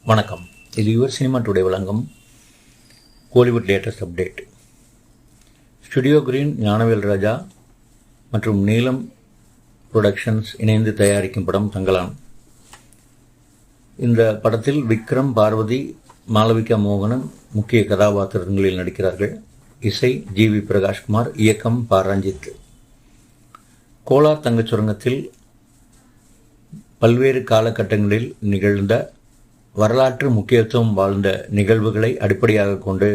வணக்கம். இது your cinema today வழங்கும் Kollywood latest update. Studio green, Gnanavel Raja மற்றும் நீலம் புரொடக்ஷன்ஸ் இணைந்து தயாரிக்கும் படம் தங்கலான். இந்த படத்தில் விக்ரம், பார்வதி, மாளவிகா மோகனன் முக்கிய கதாபாத்திரங்களில் நடிக்கிறார்கள். இசை ஜி.வி. பிரகாஷ்குமார், இயக்கம் ப. ரஞ்சித். கோலார் தங்கச் சுரங்கத்தில் பல்வேறு காலகட்டங்களில் நிகழ்ந்த வரலாற்று முக்கியத்துவம் வாழ்ந்த நிகழ்வுகளை அடிப்படையாக கொண்டு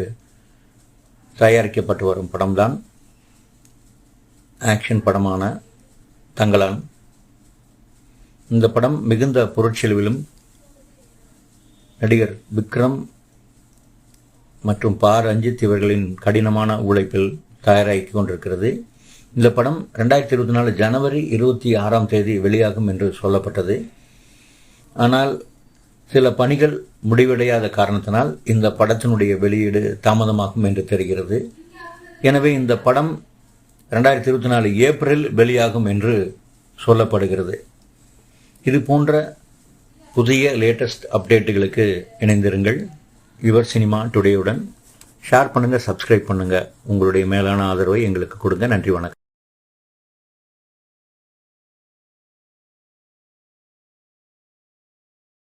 தயாரிக்கப்பட்டு வரும் படம்தான் ஆக்ஷன் படமான தங்கலான். இந்த படம் மிகுந்த பொருட்செலவிலும் நடிகர் விக்ரம் மற்றும் ப. ரஞ்சித் இவர்களின் கடினமான உழைப்பில் தயாராகி கொண்டிருக்கிறது. இந்த படம் 2024 ஜனவரி 26 வெளியாகும் என்று சொல்லப்பட்டது. ஆனால் சில பணிகள் முடிவடையாத காரணத்தினால் இந்த படத்தினுடைய வெளியீடு தாமதமாகும் என்று தெரிகிறது. எனவே இந்த படம் 2024 ஏப்ரல் வெளியாகும் என்று சொல்லப்படுகிறது. இது போன்ற புதிய லேட்டஸ்ட் அப்டேட்டுகளுக்கு இணைந்திருங்கள். யுவர் சினிமா டுடேயுடன் ஷேர் பண்ணுங்கள், சப்ஸ்கிரைப் பண்ணுங்கள். உங்களுடைய மேலான ஆதரவை எங்களுக்கு கொடுங்க. நன்றி, வணக்கம்.